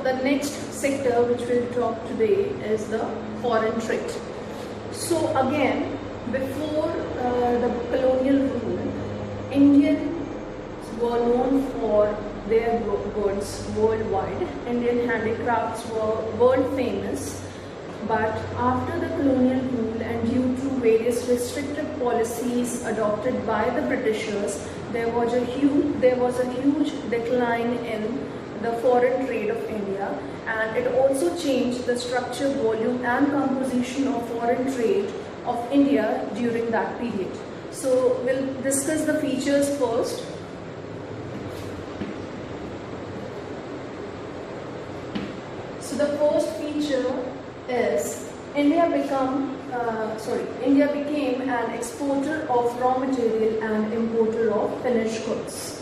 the next sector which we'll talk today is the foreign trade. So again, before the colonial rule, Indians were known for their goods worldwide. Indian handicrafts were world famous. But after the colonial rule and due to various restrictive policies adopted by the Britishers, there was a huge decline in the foreign trade of India, and it also changed the structure, volume and composition of foreign trade of India during that period. So we'll discuss the features first. So the first feature is India became an exporter of raw material and importer of finished goods.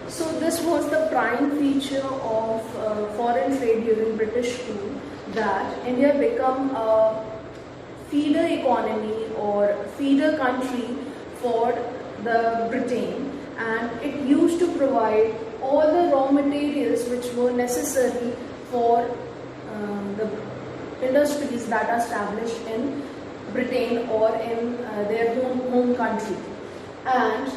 So this was the prime feature of foreign trade during British rule, that India became a feeder economy or feeder country for the Britain, and it used to provide all the raw materials which were necessary for the industries that are established in Britain or in their home country. And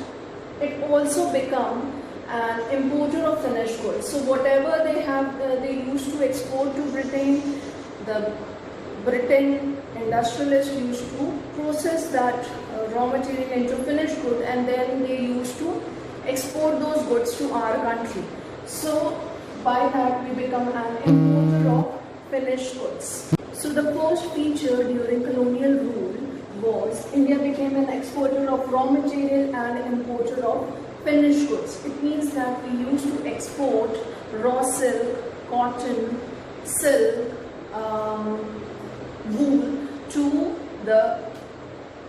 it also became an importer of finished goods. So whatever they used to export to Britain, the Britain industrialists used to process that raw material into finished good, and then they used to export those goods to our country. So by that we become an importer of finished goods. So the first feature during colonial rule was India became an exporter of raw material and importer of finished goods. It means that we used to export raw silk, cotton, silk, wool to the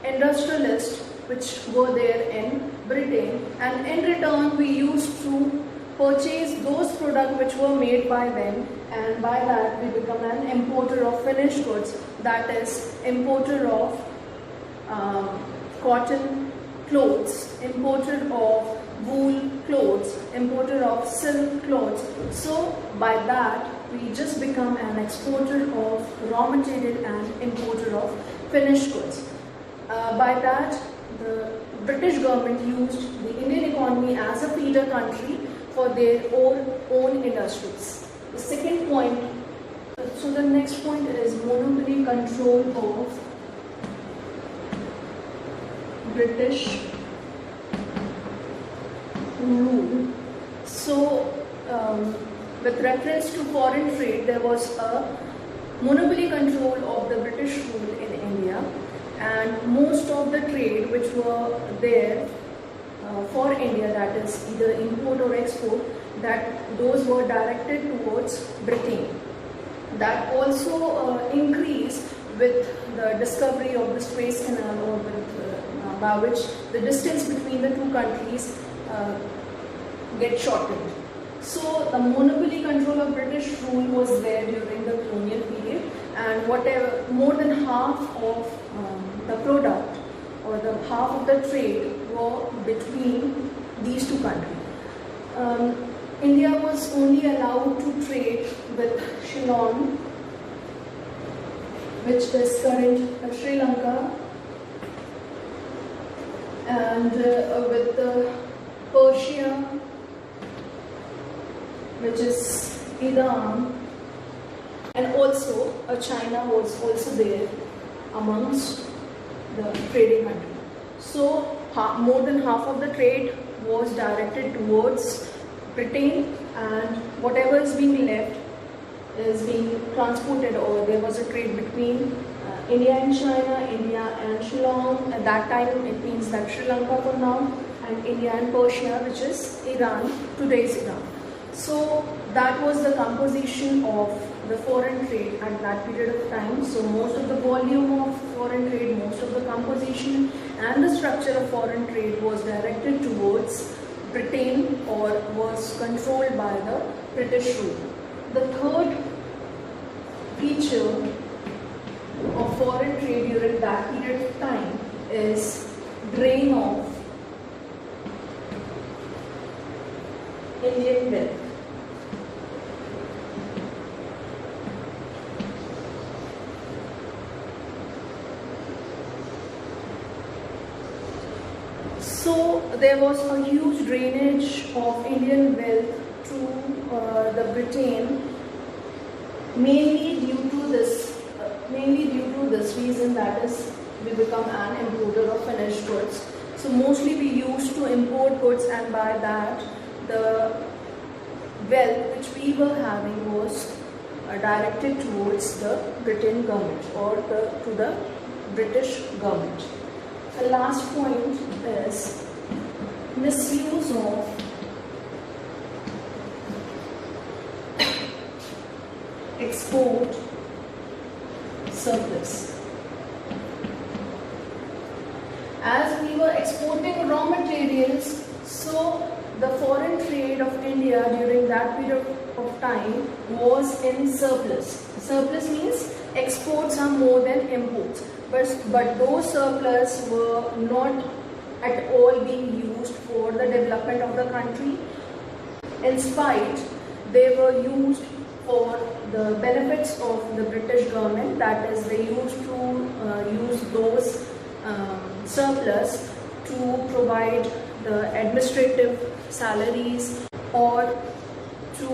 industrialists which were there in Britain, and in return we used to purchase those products which were made by them, and by that we become an importer of finished goods, that is importer of cotton clothes, importer of wool clothes, importer of silk clothes. So by that we just become an exporter of raw material and importer of finished goods. By that the British government used the Indian economy as a feeder country for their own industries. The second point, so the next point is monopoly control of British rule. So with reference to foreign trade, there was a monopoly control of the British rule in India, and most of the trade which were there for India, that is either import or export, that those were directed towards Britain. That also increased with the discovery of the Suez Canal, or with, by which the distance between the two countries get shortened. So the monopoly control of British rule was there during the colonial period, and whatever more than half of the product or the half of the trade were between these two countries. India was only allowed to trade with Ceylon, which is current Sri Lanka, and with Persia, which is Iran, and also China was also there amongst the trading country. So more than half of the trade was directed towards Britain, and whatever is being left is being transported, or there was a trade between India and China, India and Ceylon. At that time it means that Sri Lanka for now, and India and Persia, which is Iran, today's Iran. So that was the composition of the foreign trade at that period of time. So most of the volume of foreign trade, most of the composition and the structure of foreign trade was directed towards Britain or was controlled by the British rule. The third feature of foreign trade during that period of time is drain of Indian wealth. So there was a huge drainage of Indian wealth to the Britain, mainly due to this reason, that is, we become an importer of finished goods. So mostly we used to import goods, and by that the wealth which we were having was directed towards the Britain government or to the British government. The last point is misuse of export surplus. As we were exporting raw materials, so the foreign trade of India during that period of time was in surplus. Surplus means exports are more than imports, but those surplus were not at all being used for the development of the country. In spite, they were used for the benefits of the British government, that is, they used to use those surplus to provide the administrative salaries or to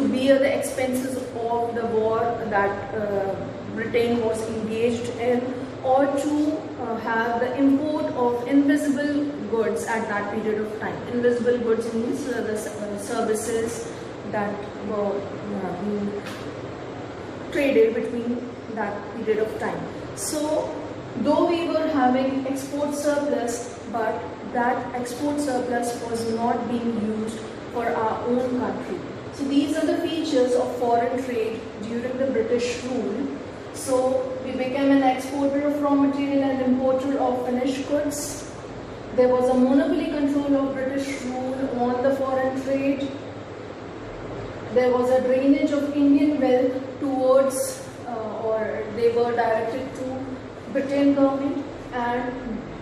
bear the expenses of the war that Britain was engaged in, or to have the import of invisible goods at that period of time. Invisible goods means the services that were being traded between that period of time. So though we were having export surplus, but that export surplus was not being used for our own country. So these are the features of foreign trade during the British rule. So we became an exporter of raw material and importer of finished goods. There was a monopoly control of British rule on the foreign trade. There was a drainage of Indian wealth towards or they were directed to Britain government, and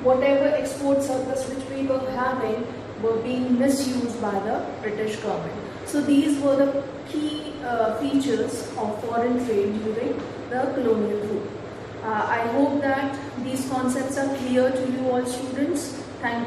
whatever export surplus which we were having were being misused by the British government. So these were the key features of foreign trade during the colonial rule. I hope that these concepts are clear to you all students.